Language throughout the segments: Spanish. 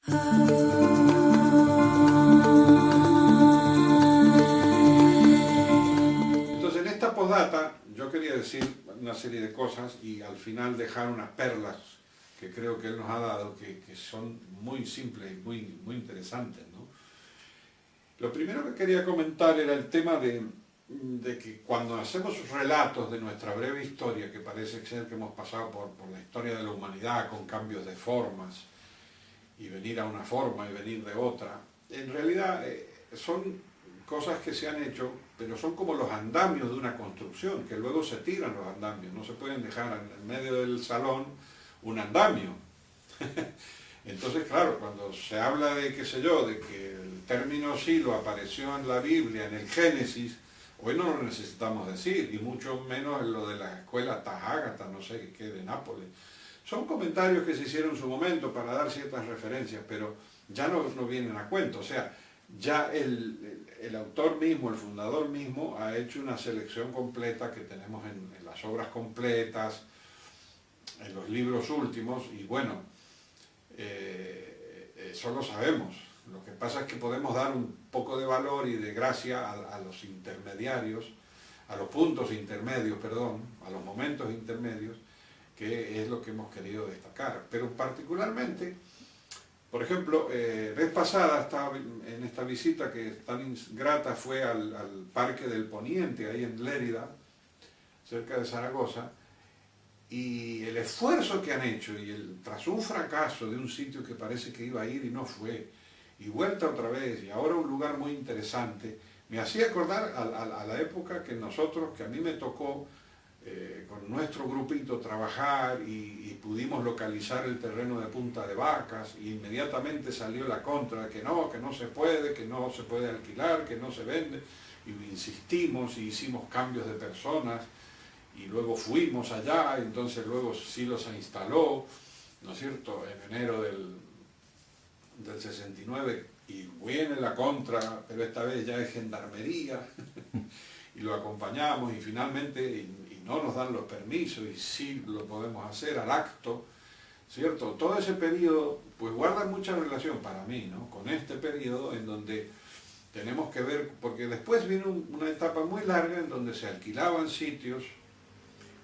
Entonces, en esta postdata yo quería decir una serie de cosas y al final dejar unas perlas que creo que él nos ha dado, que son muy simples y muy interesantes, ¿no? Lo primero que quería comentar era el tema de que cuando hacemos relatos de nuestra breve historia, que parece ser que hemos pasado por la historia de la humanidad con cambios de formas, y venir a una forma y venir de otra, en realidad son cosas que se han hecho, pero son como los andamios de una construcción, que luego se tiran los andamios, no se pueden dejar en medio del salón un andamio. Entonces, claro, cuando se habla de, qué sé yo, de que el término silo apareció en la Biblia, en el Génesis, hoy no lo necesitamos decir, y mucho menos en lo de la escuela Tahágata, no sé qué, de Nápoles. Son comentarios que se hicieron en su momento para dar ciertas referencias, pero ya no vienen a cuento. O sea, ya el autor mismo, el fundador mismo, ha hecho una selección completa que tenemos en las obras completas, en los libros últimos, y bueno, eso lo sabemos. Lo que pasa es que podemos dar un poco de valor y de gracia a los intermediarios, a los puntos intermedios, perdón, a los momentos intermedios, que es lo que hemos querido destacar. Pero particularmente, por ejemplo, vez pasada estaba en esta visita que tan grata fue al Parque del Poniente, ahí en Lérida, cerca de Zaragoza, y el esfuerzo que han hecho, tras un fracaso de un sitio que parece que iba a ir y no fue, y vuelta otra vez, y ahora un lugar muy interesante, me hacía acordar a la época que a mí me tocó con nuestro grupito trabajar y pudimos localizar el terreno de Punta de Vacas, y inmediatamente salió la contra de que no se puede alquilar, que no se vende, y insistimos y hicimos cambios de personas, y luego fuimos allá, entonces luego Silo se instaló, ¿no es cierto?, en enero del 69, y viene la contra, pero esta vez ya es gendarmería, y lo acompañamos, y finalmente y no nos dan los permisos, y sí lo podemos hacer al acto, ¿cierto? Todo ese periodo, pues guarda mucha relación para mí, ¿no?, con este periodo en donde tenemos que ver, porque después vino una etapa muy larga en donde se alquilaban sitios,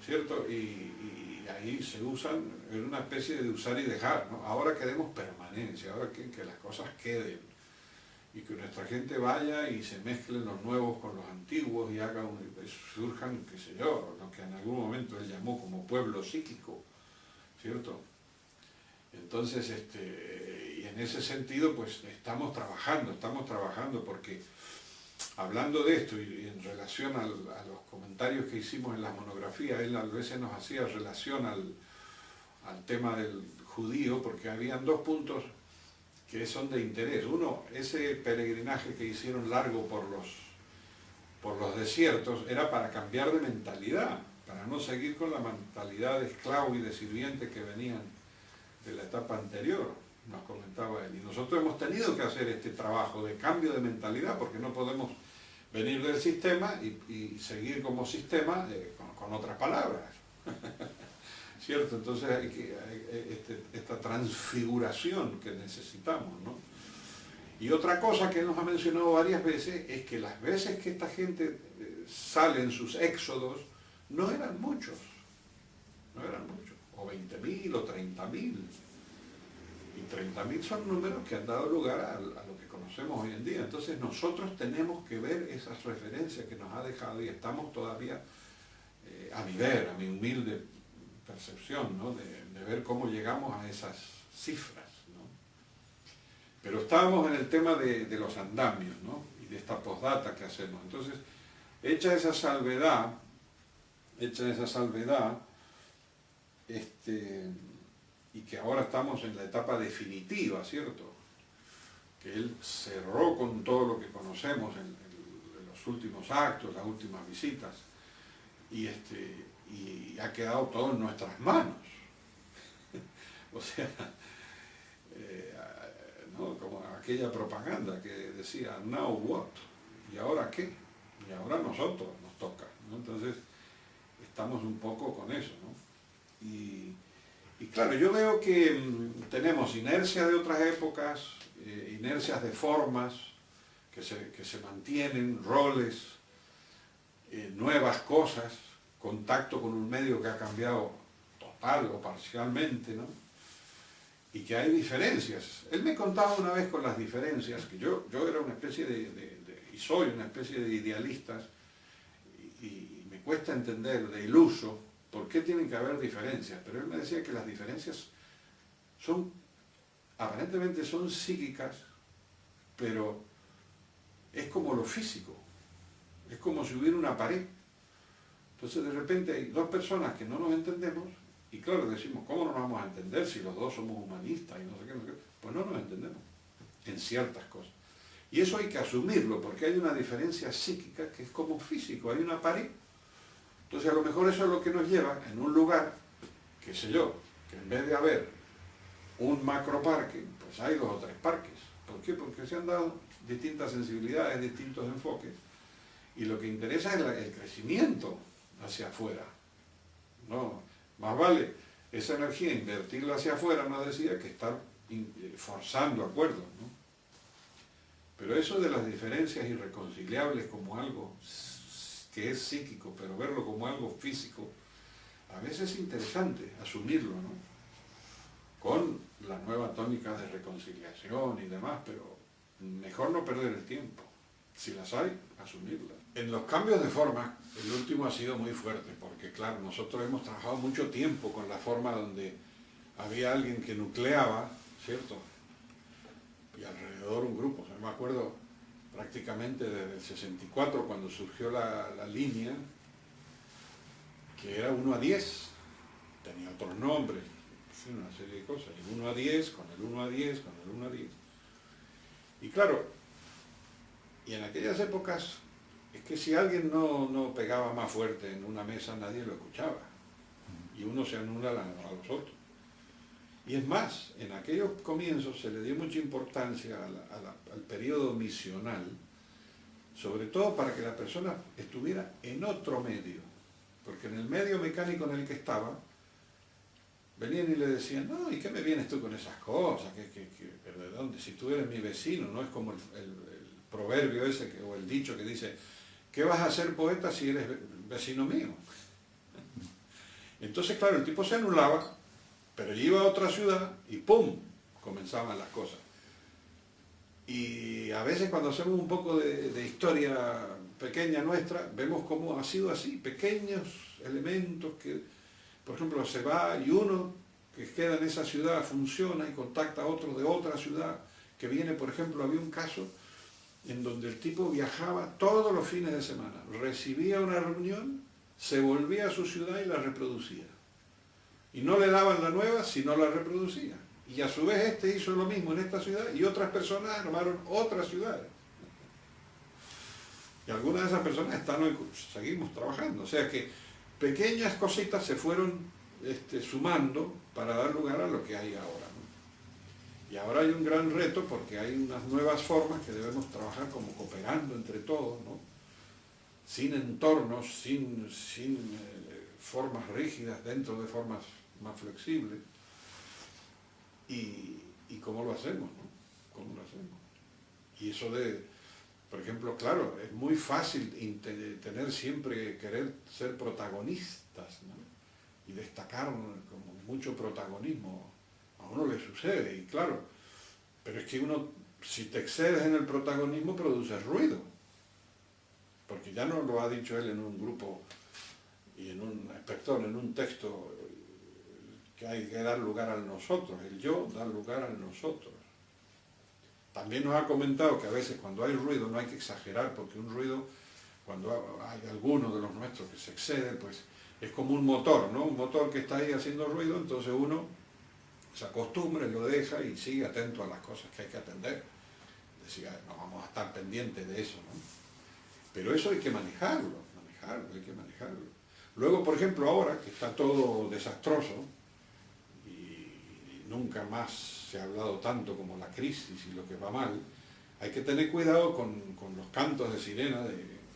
¿cierto? Y ahí se usan, es una especie de usar y dejar, ¿no? Ahora queremos permanencia, ahora que las cosas queden, y que nuestra gente vaya y se mezclen los nuevos con los antiguos y surjan, qué sé yo, lo que en algún momento él llamó como pueblo psíquico, ¿cierto? Entonces, y en ese sentido, pues estamos trabajando porque, hablando de esto y en relación a los comentarios que hicimos en las monografías, él a veces nos hacía relación al tema del judío, porque habían dos puntos que son de interés. Uno, ese peregrinaje que hicieron largo por los desiertos era para cambiar de mentalidad, para no seguir con la mentalidad de esclavo y de sirviente que venían de la etapa anterior, nos comentaba él. Y nosotros hemos tenido que hacer este trabajo de cambio de mentalidad, porque no podemos venir del sistema y seguir como sistema con otras palabras. ¿Cierto? Entonces hay esta transfiguración que necesitamos, ¿no? Y otra cosa que él nos ha mencionado varias veces es que las veces que esta gente sale en sus éxodos no eran muchos, o 20.000 o 30.000. Y 30.000 son números que han dado lugar a lo que conocemos hoy en día. Entonces nosotros tenemos que ver esas referencias que nos ha dejado, y estamos todavía a mi humilde percepción, ¿no?, de ver cómo llegamos a esas cifras, ¿no? Pero estábamos en el tema de los andamios, ¿no?, y de esta postdata que hacemos. Entonces, hecha esa salvedad, y que ahora estamos en la etapa definitiva, ¿cierto?, que él cerró con todo lo que conocemos en los últimos actos, las últimas visitas, y ha quedado todo en nuestras manos. O sea, ¿no?, como aquella propaganda que decía, now what, ¿y ahora qué? Y ahora nosotros nos toca, ¿no? Entonces, estamos un poco con eso, ¿no? Y Y claro, yo veo que tenemos inercia de otras épocas, inercias de formas que se mantienen, roles, nuevas cosas, contacto con un medio que ha cambiado total o parcialmente, ¿no? Y que hay diferencias. Él me contaba una vez con las diferencias, que yo era una especie y soy una especie de idealistas, y me cuesta entender, de iluso, por qué tienen que haber diferencias. Pero él me decía que las diferencias aparentemente son psíquicas, pero es como lo físico, es como si hubiera una pared. Entonces de repente hay dos personas que no nos entendemos, y claro, decimos, ¿cómo no nos vamos a entender si los dos somos humanistas y no sé qué, no sé qué? Pues no nos entendemos en ciertas cosas. Y eso hay que asumirlo, porque hay una diferencia psíquica que es como físico, hay una pared. Entonces a lo mejor eso es lo que nos lleva en un lugar, qué sé yo, que en vez de haber un macroparque, pues hay 2 o 3 parques. ¿Por qué? Porque se han dado distintas sensibilidades, distintos enfoques, y lo que interesa es el crecimiento hacia afuera. No, más vale esa energía invertirla hacia afuera, no decía, que estar forzando acuerdos, ¿no? Pero eso de las diferencias irreconciliables como algo que es psíquico, pero verlo como algo físico, a veces es interesante asumirlo, ¿no? Con la nueva tónica de reconciliación y demás, pero mejor no perder el tiempo. Si las hay, asumirlas. En los cambios de forma, el último ha sido muy fuerte, porque claro, nosotros hemos trabajado mucho tiempo con la forma donde había alguien que nucleaba, ¿cierto? Y alrededor un grupo. O sea, me acuerdo prácticamente desde el 64, cuando surgió la línea, que era 1 a 10, tenía otros nombres, una serie de cosas, y 1 a 10, con el 1 a 10, con el 1 a 10. Y claro, y en aquellas épocas, es que si alguien no pegaba más fuerte en una mesa, nadie lo escuchaba. Y uno se anula a los otros. Y es más, en aquellos comienzos se le dio mucha importancia al periodo misional, sobre todo para que la persona estuviera en otro medio. Porque en el medio mecánico en el que estaba, venían y le decían, no, ¿y qué me vienes tú con esas cosas? ¿Pero de dónde? Si tú eres mi vecino, ¿no? Es como el proverbio ese, o el dicho que dice, ¿qué vas a hacer poeta si eres vecino mío? Entonces, claro, el tipo se anulaba, pero iba a otra ciudad y ¡pum!, comenzaban las cosas. Y a veces cuando hacemos un poco de historia pequeña nuestra, vemos cómo ha sido así, pequeños elementos que, por ejemplo, se va y uno que queda en esa ciudad funciona y contacta a otro de otra ciudad que viene. Por ejemplo, había un caso en donde el tipo viajaba todos los fines de semana, recibía una reunión, se volvía a su ciudad y la reproducía. Y no le daban la nueva si no la reproducía. Y a su vez este hizo lo mismo en esta ciudad y otras personas armaron otras ciudades. Y algunas de esas personas están hoy, seguimos trabajando. O sea que pequeñas cositas se fueron sumando para dar lugar a lo que hay ahora, ¿no? Y ahora hay un gran reto porque hay unas nuevas formas que debemos trabajar como cooperando entre todos, ¿no? Sin entornos, sin formas rígidas, dentro de formas más flexibles. ¿Y cómo lo hacemos, no? ¿Cómo lo hacemos? Y eso por ejemplo, claro, es muy fácil tener siempre, querer ser protagonistas, ¿no? Y destacar como mucho protagonismo. A uno le sucede, y claro, pero es que uno, si te excedes en el protagonismo, produces ruido. Porque ya nos lo ha dicho él en un grupo, y en un texto, que hay que dar lugar al nosotros, el yo da lugar al nosotros. También nos ha comentado que a veces cuando hay ruido no hay que exagerar, porque un ruido, cuando hay alguno de los nuestros que se excede, pues es como un motor, ¿no? Un motor que está ahí haciendo ruido, entonces uno se acostumbra y lo deja y sigue atento a las cosas que hay que atender. Decía, no vamos a estar pendientes de eso, ¿no? Pero eso hay que manejarlo, hay que manejarlo. Luego, por ejemplo, ahora que está todo desastroso, y nunca más se ha hablado tanto como la crisis y lo que va mal, hay que tener cuidado con los cantos de sirena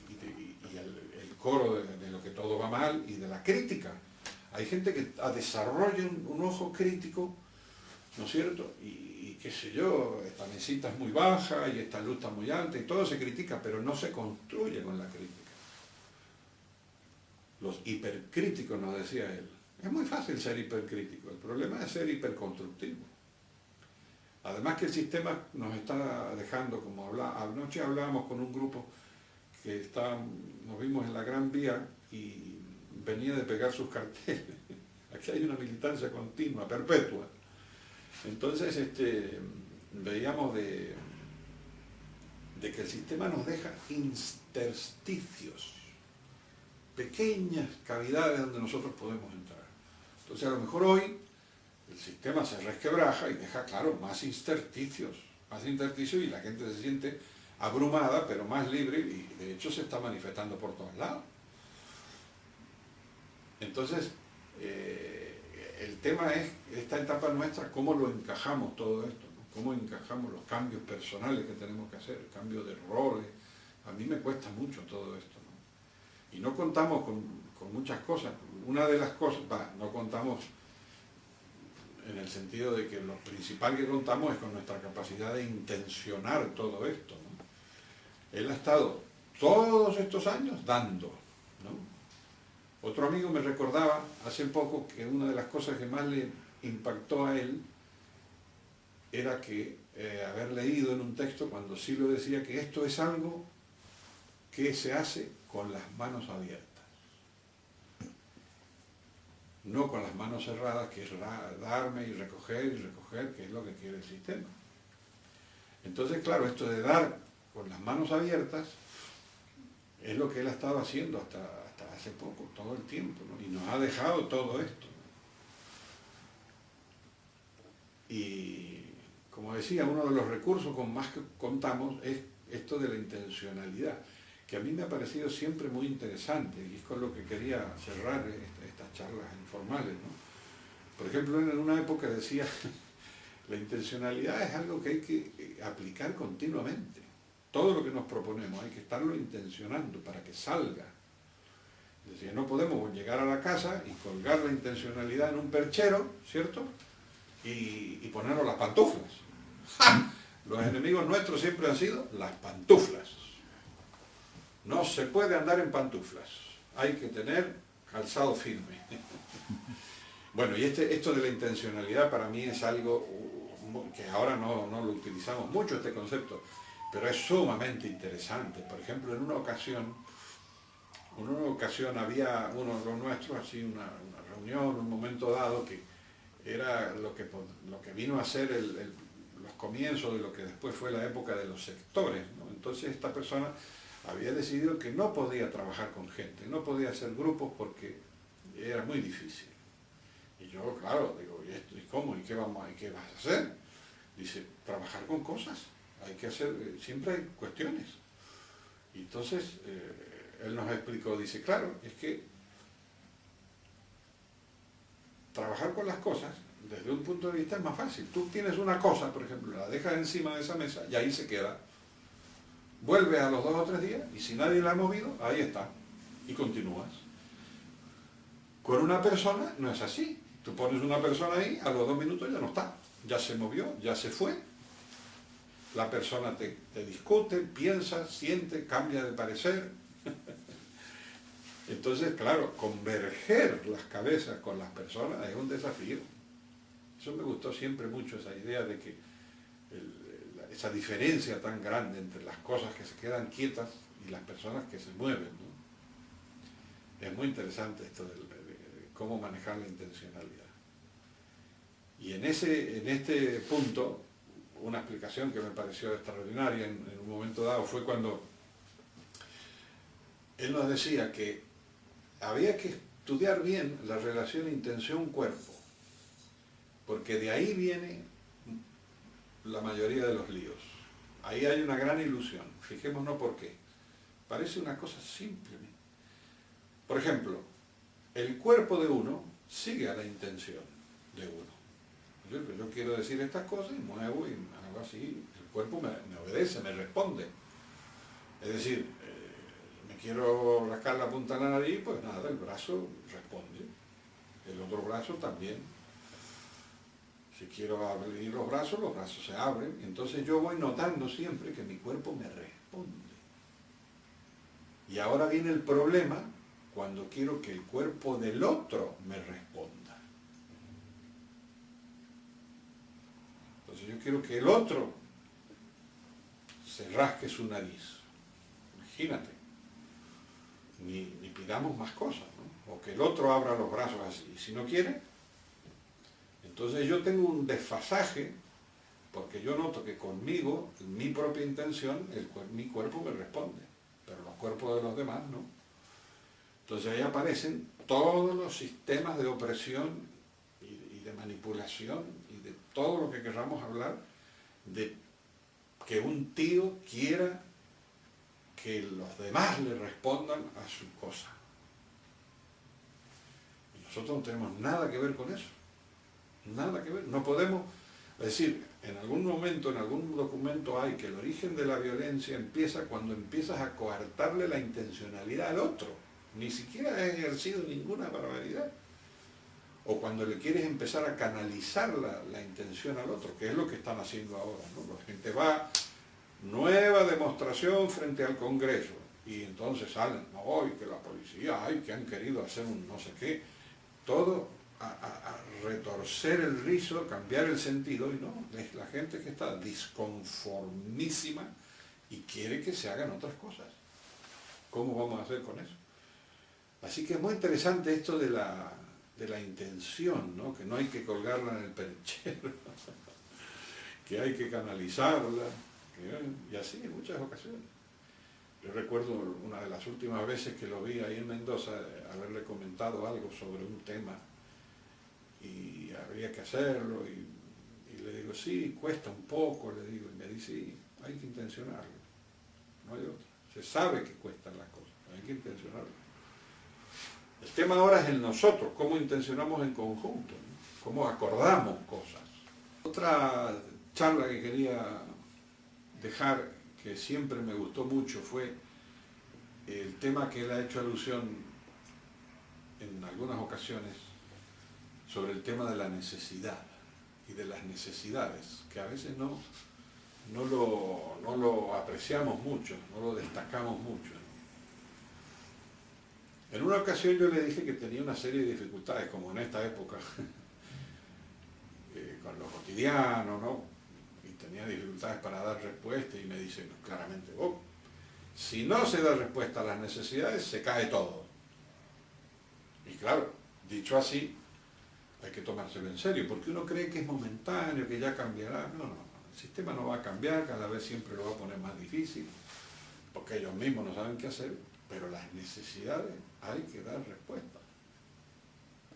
y el coro de lo que todo va mal y de la crítica Hay gente que desarrolla un ojo crítico, ¿no es cierto? Y qué sé yo, esta mesita es muy baja y esta luz está muy alta y todo se critica, pero no se construye con la crítica. Los hipercríticos, nos decía él. Es muy fácil ser hipercrítico, el problema es ser hiperconstructivo. Además que el sistema nos está dejando, como anoche hablábamos con un grupo que nos vimos en la Gran Vía y venía de pegar sus carteles. Aquí hay una militancia continua, perpetua. Entonces veíamos de que el sistema nos deja intersticios, pequeñas cavidades donde nosotros podemos entrar. Entonces a lo mejor hoy el sistema se resquebraja y deja, claro, más intersticios y la gente se siente abrumada, pero más libre, y de hecho se está manifestando por todos lados. Entonces, el tema es, esta etapa nuestra, cómo lo encajamos todo esto, ¿no? Cómo encajamos los cambios personales que tenemos que hacer, el cambio de roles. A mí me cuesta mucho todo esto, ¿no? Y no contamos con muchas cosas. Una de las cosas, no contamos en el sentido de que lo principal que contamos es con nuestra capacidad de intencionar todo esto, ¿no? Él ha estado todos estos años dando, ¿no? Otro amigo me recordaba hace poco que una de las cosas que más le impactó a él era que haber leído en un texto cuando Silo decía que esto es algo que se hace con las manos abiertas. No con las manos cerradas, que es darme y recoger, que es lo que quiere el sistema. Entonces, claro, esto de dar con las manos abiertas es lo que él ha estado haciendo hasta hace poco, todo el tiempo, ¿no? Y nos ha dejado todo esto, ¿no? Y, como decía, uno de los recursos con más que contamos es esto de la intencionalidad, que a mí me ha parecido siempre muy interesante, y es con lo que quería cerrar estas charlas informales, ¿no? Por ejemplo, en una época decía, la intencionalidad es algo que hay que aplicar continuamente. Todo lo que nos proponemos hay que estarlo intencionando para que salga. Es decir, no podemos llegar a la casa y colgar la intencionalidad en un perchero, ¿cierto? Y ponernos las pantuflas. ¡Ja! Los enemigos nuestros siempre han sido las pantuflas. No se puede andar en pantuflas, hay que tener calzado firme. Bueno, y esto de la intencionalidad para mí es algo que ahora no lo utilizamos mucho, este concepto, pero es sumamente interesante. Por ejemplo, en una ocasión había uno de los nuestros, así una reunión, un momento dado, que era lo que vino a ser los comienzos de lo que después fue la época de los sectores, ¿no? Entonces esta persona había decidido que no podía trabajar con gente, no podía hacer grupos porque era muy difícil. Y yo, claro, digo, ¿y esto? ¿Y cómo? ¿Y qué vas a hacer? Dice, trabajar con cosas, hay que hacer, siempre hay cuestiones. Y entonces él nos explicó, dice, claro, es que trabajar con las cosas, desde un punto de vista es más fácil. Tú tienes una cosa, por ejemplo, la dejas encima de esa mesa y ahí se queda. Vuelve a los 2 o 3 días y si nadie la ha movido, ahí está. Y continúas. Con una persona no es así. Tú pones una persona ahí, a los 2 minutos ya no está. Ya se movió, ya se fue. La persona te discute, piensa, siente, cambia de parecer. Entonces, claro, converger las cabezas con las personas es un desafío. Eso me gustó siempre mucho, esa idea de que esa diferencia tan grande entre las cosas que se quedan quietas y las personas que se mueven, ¿no? Es muy interesante esto de cómo manejar la intencionalidad. Y en este punto, una explicación que me pareció extraordinaria en un momento dado fue cuando él nos decía que había que estudiar bien la relación intención-cuerpo, porque de ahí viene la mayoría de los líos. Ahí hay una gran ilusión. Fijémonos por qué. Parece una cosa simple. Por ejemplo, el cuerpo de uno sigue a la intención de uno. Yo quiero decir estas cosas y muevo y hago así. El cuerpo me obedece, me responde. Es decir, me quiero rascar la punta de la nariz, pues nada, el brazo responde. el otro brazo también. Si quiero abrir los brazos se abren. Entonces yo voy notando siempre que mi cuerpo me responde. Y ahora viene el problema cuando quiero que el cuerpo del otro me responda. Entonces yo quiero que el otro se rasque su nariz. Imagínate. Ni pidamos más cosas, ¿no? O que el otro abra los brazos así. Y si no quiere, entonces yo tengo un desfasaje, porque yo noto que conmigo, en mi propia intención, mi cuerpo me responde, pero los cuerpos de los demás no. Entonces ahí aparecen todos los sistemas de opresión y de manipulación y de todo lo que queramos hablar, de que un tío quiera que los demás le respondan a su cosa. Y nosotros no tenemos nada que ver con eso. Nada que ver. No podemos decir, en algún momento, en algún documento hay que el origen de la violencia empieza cuando empiezas a coartarle la intencionalidad al otro. Ni siquiera has ejercido ninguna barbaridad. O cuando le quieres empezar a canalizar la intención al otro, que es lo que están haciendo ahora, ¿no? La gente va, nueva demostración frente al Congreso, y entonces salen, ¡ay, que la policía, ay, que han querido hacer un no sé qué! Todo a retorcer el rizo, cambiar el sentido, y no, es la gente que está disconformísima y quiere que se hagan otras cosas. ¿Cómo vamos a hacer con eso? Así que es muy interesante esto de la intención, ¿no? Que no hay que colgarla en el perchero, que hay que canalizarla, y así en muchas ocasiones. Yo recuerdo una de las últimas veces que lo vi ahí en Mendoza, haberle comentado algo sobre un tema, y habría que hacerlo, y le digo, sí, cuesta un poco, le digo, y me dice, sí, hay que intencionarlo, no hay otra. Se sabe que cuestan las cosas, hay que intencionarlo. El tema ahora es el nosotros, cómo intencionamos en conjunto, ¿no? Cómo acordamos cosas. Otra charla que quería dejar, que siempre me gustó mucho, fue el tema que él ha hecho alusión en algunas ocasiones sobre el tema de la necesidad y de las necesidades, que a veces no lo apreciamos mucho, no lo destacamos mucho. En una ocasión yo le dije que tenía una serie de dificultades, como en esta época, con lo cotidiano, ¿no? Y tenía dificultades para dar respuesta, y me dice, no, claramente, si no se da respuesta a las necesidades, se cae todo. Y claro, dicho así, hay que tomárselo en serio, porque uno cree que es momentáneo, que ya cambiará. No, el sistema no va a cambiar, cada vez siempre lo va a poner más difícil, porque ellos mismos no saben qué hacer, pero las necesidades hay que dar respuesta,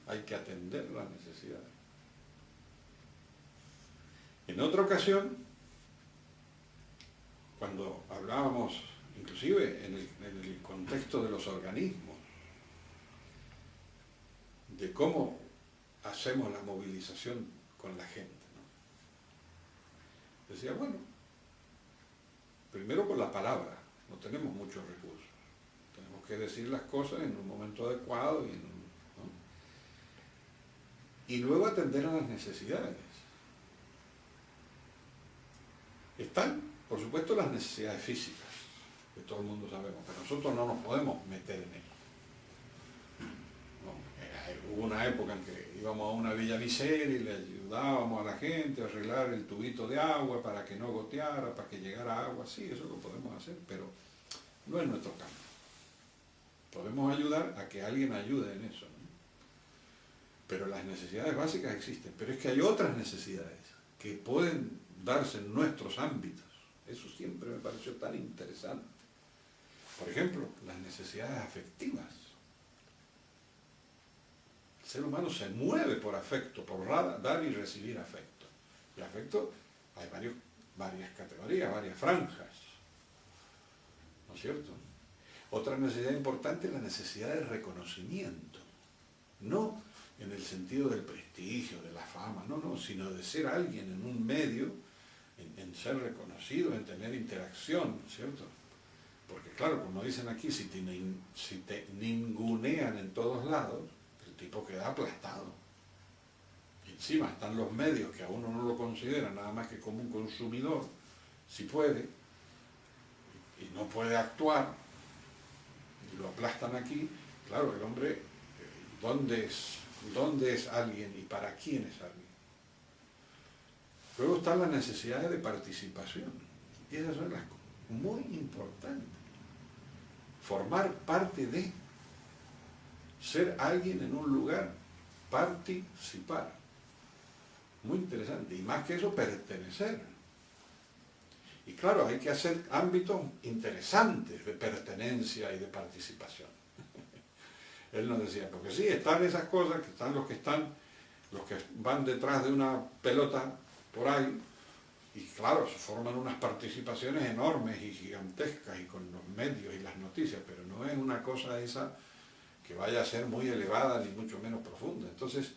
hay que atender las necesidades. En otra ocasión, cuando hablábamos, inclusive en el contexto de los organismos, de cómo hacemos la movilización con la gente, ¿no? Decía, bueno, primero con la palabra, no tenemos muchos recursos, tenemos que decir las cosas en un momento adecuado, ¿no? Y luego atender a las necesidades. Están, por supuesto, las necesidades físicas, que todo el mundo sabemos, pero nosotros no nos podemos meter en ello. ¿No? Hubo una época en que íbamos a una villa misera y le ayudábamos a la gente a arreglar el tubito de agua para que no goteara, para que llegara agua. Sí, eso lo podemos hacer, pero no es nuestro campo. Podemos ayudar a que alguien ayude en eso, ¿no? Pero las necesidades básicas existen, pero es que hay otras necesidades que pueden darse en nuestros ámbitos. Eso siempre me pareció tan interesante. Por ejemplo, las necesidades afectivas. El ser humano se mueve por afecto, por dar y recibir afecto. Y afecto hay varias categorías, varias franjas. ¿No es cierto? Otra necesidad importante es la necesidad de reconocimiento. No en el sentido del prestigio, de la fama, no, sino de ser alguien en un medio, en ser reconocido, en tener interacción, ¿cierto? Porque claro, como dicen aquí, si te ningunean en todos lados, el tipo queda aplastado. Y encima están los medios que a uno no lo consideran nada más que como un consumidor, si puede, y no puede actuar, y lo aplastan aquí. Claro, el hombre, ¿dónde es alguien y para quién es alguien? Luego están las necesidades de participación, y esas son las cosas muy importantes. Formar parte de, ser alguien en un lugar, participar. Muy interesante, y más que eso, pertenecer. Y claro, hay que hacer ámbitos interesantes de pertenencia y de participación. Él nos decía, porque sí, están esas cosas, que están los que van detrás de una pelota por ahí, y claro, se forman unas participaciones enormes y gigantescas, y con los medios y las noticias, pero no es una cosa esa que vaya a ser muy elevada ni mucho menos profunda. Entonces,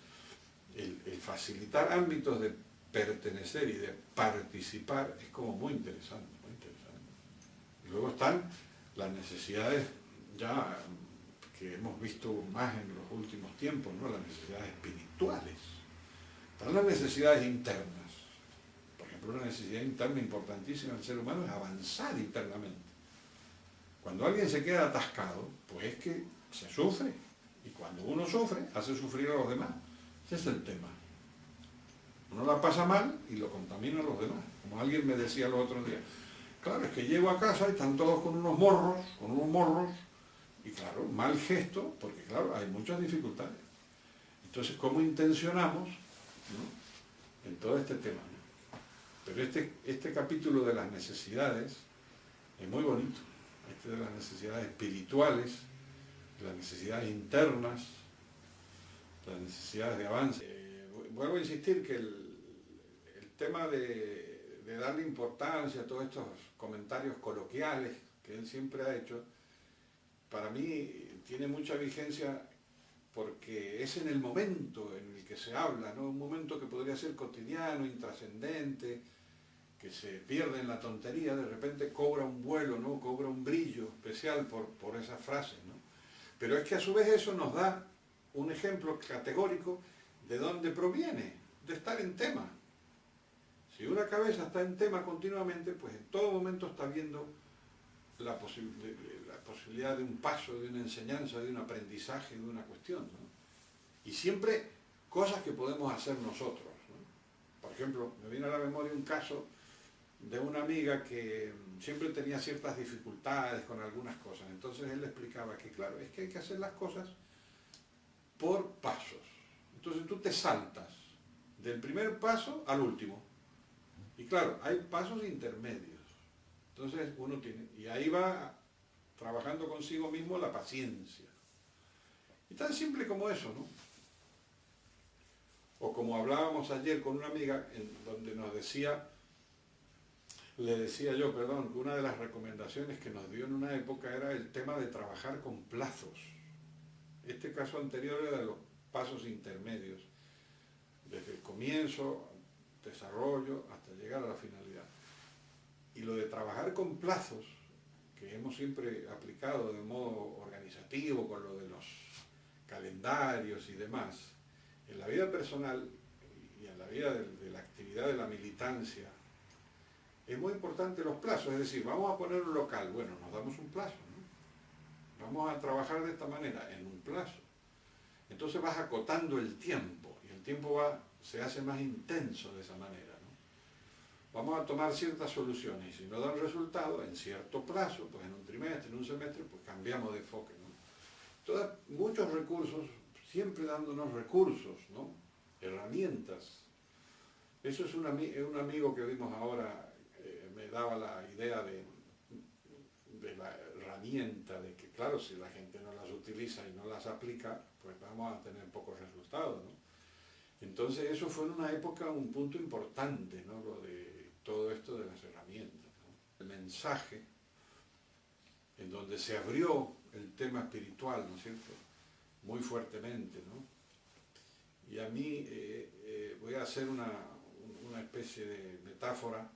el facilitar ámbitos de pertenecer y de participar es como muy interesante, muy interesante. Y luego están las necesidades ya que hemos visto más en los últimos tiempos, ¿no? Las necesidades espirituales. Están las necesidades internas. Por ejemplo, una necesidad interna importantísima del ser humano es avanzar internamente. Cuando alguien se queda atascado, pues es que se sufre. Y cuando uno sufre, hace sufrir a los demás. Ese es el tema. Uno la pasa mal y lo contamina a los demás. Como alguien me decía los otros días. Claro, es que llego a casa y están todos con unos morros, y claro, mal gesto, porque claro, hay muchas dificultades. Entonces, ¿cómo intencionamos, ¿no?, en todo este tema? ¿No? Pero este capítulo de las necesidades es muy bonito. Este de las necesidades espirituales, las necesidades internas, las necesidades de avance. Vuelvo a insistir que el tema de darle importancia a todos estos comentarios coloquiales que él siempre ha hecho, para mí tiene mucha vigencia porque es en el momento en el que se habla, ¿no? Un momento que podría ser cotidiano, intrascendente, que se pierde en la tontería, de repente cobra un vuelo, ¿no? Cobra un brillo especial por esas frases, ¿no? Pero es que a su vez eso nos da un ejemplo categórico de dónde proviene, de estar en tema. Si una cabeza está en tema continuamente, pues en todo momento está viendo la posibilidad de un paso, de una enseñanza, de un aprendizaje, de una cuestión, ¿no? Y siempre cosas que podemos hacer nosotros, ¿no? Por ejemplo, me viene a la memoria un caso de una amiga que siempre tenía ciertas dificultades con algunas cosas. Entonces él le explicaba que, claro, es que hay que hacer las cosas por pasos. Entonces tú te saltas del primer paso al último. Y claro, hay pasos intermedios. Entonces uno tiene, y ahí va trabajando consigo mismo la paciencia. Y tan simple como eso, ¿no? O como hablábamos ayer con una amiga, en donde nos decía, le decía yo, perdón, que una de las recomendaciones que nos dio en una época era el tema de trabajar con plazos. Este caso anterior era de los pasos intermedios, desde el comienzo, desarrollo, hasta llegar a la finalidad. Y lo de trabajar con plazos, que hemos siempre aplicado de modo organizativo, con lo de los calendarios y demás, en la vida personal y en la vida de la actividad de la militancia, es muy importante los plazos. Es decir, vamos a poner un local, bueno, nos damos un plazo, ¿no? Vamos a trabajar de esta manera, en un plazo. Entonces vas acotando el tiempo, y el tiempo se hace más intenso de esa manera, ¿no? Vamos a tomar ciertas soluciones, y si no dan resultado, en cierto plazo, pues en un trimestre, en un semestre, pues cambiamos de enfoque, ¿no? Muchos recursos, siempre dándonos recursos, ¿no? Herramientas. Eso es un amigo que vimos ahora, me daba la idea de la herramienta, de que claro, si la gente no las utiliza y no las aplica, pues vamos a tener pocos resultados, ¿no? Entonces eso fue en una época un punto importante, ¿no? Lo de todo esto de las herramientas, ¿no? El mensaje, en donde se abrió el tema espiritual, ¿no es cierto?, muy fuertemente, ¿no? Y a mí voy a hacer una especie de metáfora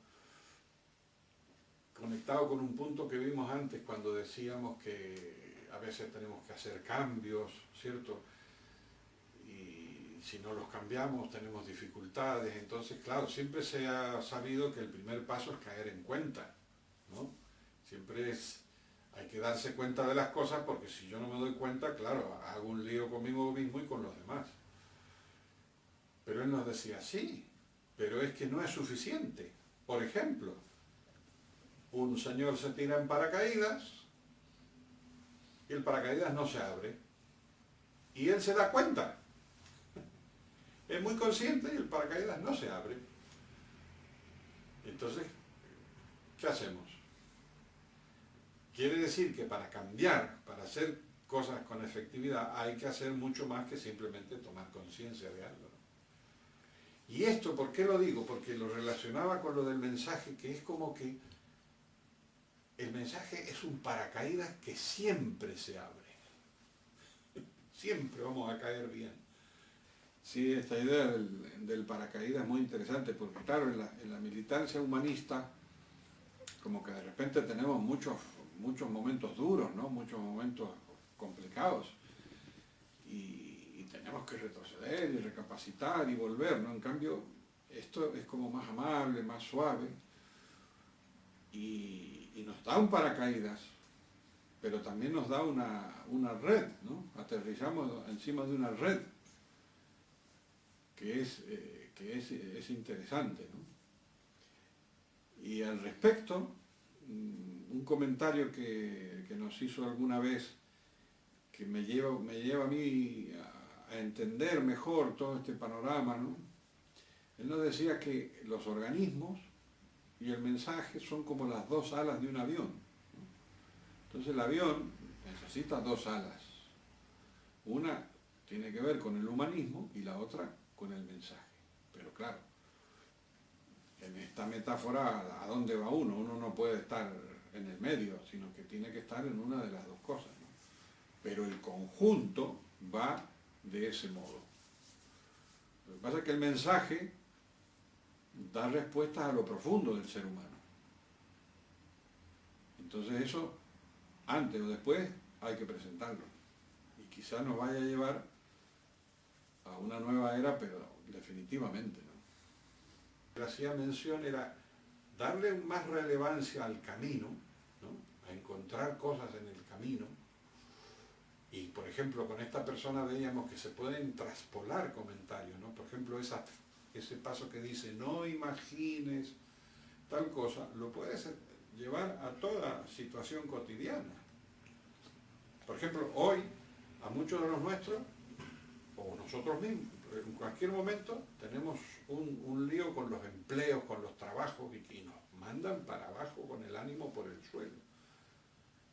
conectado con un punto que vimos antes cuando decíamos que a veces tenemos que hacer cambios, ¿cierto? si no los cambiamos tenemos dificultades. Entonces, claro, siempre se ha sabido que el primer paso es caer en cuenta, ¿no? Siempre hay que darse cuenta de las cosas, porque si yo no me doy cuenta, claro, hago un lío conmigo mismo y con los demás. Pero él nos decía, sí, pero es que no es suficiente. Por ejemplo, un señor se tira en paracaídas y el paracaídas no se abre. Y él se da cuenta. Es muy consciente y el paracaídas no se abre. Entonces, ¿qué hacemos? Quiere decir que para cambiar, para hacer cosas con efectividad, hay que hacer mucho más que simplemente tomar conciencia de algo, ¿no? Y esto, ¿por qué lo digo? Porque lo relacionaba con lo del mensaje, que es como que el mensaje es un paracaídas que siempre se abre. Siempre vamos a caer bien. Sí, esta idea del paracaídas es muy interesante, porque claro, en la militancia humanista, como que de repente tenemos muchos momentos duros, ¿no? Muchos momentos complicados, y tenemos que retroceder y recapacitar y volver, ¿no? En cambio, esto es como más amable, más suave, y nos da un paracaídas, pero también nos da una red, ¿no? Aterrizamos encima de una red, que es interesante, ¿no? Y al respecto, un comentario que nos hizo alguna vez, que me lleva a mí a entender mejor todo este panorama, ¿no? Él nos decía que los organismos y el mensaje son como las dos alas de un avión, ¿no? Entonces el avión necesita dos alas. Una tiene que ver con el humanismo y la otra con el mensaje. Pero claro, en esta metáfora, ¿a dónde va uno? Uno no puede estar en el medio, sino que tiene que estar en una de las dos cosas, ¿no? Pero el conjunto va de ese modo. Lo que pasa es que el mensaje da respuestas a lo profundo del ser humano. Entonces eso, antes o después, hay que presentarlo. Y quizás nos vaya a llevar a una nueva era, pero definitivamente, ¿no? Lo que hacía mención era darle más relevancia al camino, ¿no? A encontrar cosas en el camino. Y por ejemplo, con esta persona veíamos que se pueden traspolar comentarios, ¿no? Por ejemplo, ese paso que dice, no imagines tal cosa, lo puedes llevar a toda situación cotidiana. Por ejemplo, hoy, a muchos de los nuestros, o nosotros mismos, en cualquier momento tenemos un lío con los empleos, con los trabajos, y nos mandan para abajo con el ánimo por el suelo.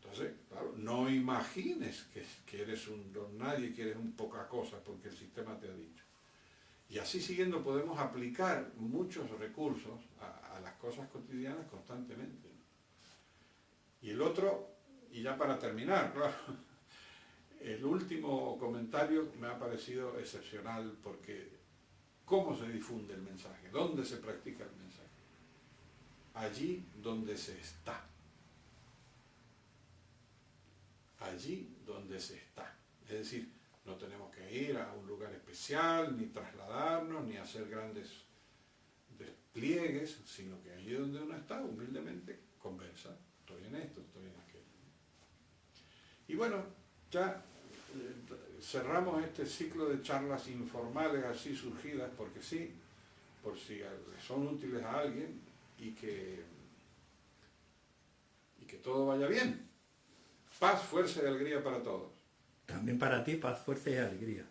Entonces, claro, no imagines que eres un don nadie, que eres un poca cosa, porque el sistema te ha dicho. Y así siguiendo podemos aplicar muchos recursos a las cosas cotidianas constantemente, ¿no? Y el otro, y ya para terminar, claro, el último comentario me ha parecido excepcional, porque ¿cómo se difunde el mensaje? ¿Dónde se practica el mensaje? Allí donde se está. Allí donde se está. Es decir, no tenemos que ir a un lugar especial, ni trasladarnos, ni hacer grandes despliegues, sino que allí donde uno está, humildemente, conversa. Estoy en esto, estoy en aquello. Y bueno, ya cerramos este ciclo de charlas informales así surgidas, porque sí, por si son útiles a alguien, y que todo vaya bien. Paz, fuerza y alegría para todos. También para ti, paz, fuerza y alegría.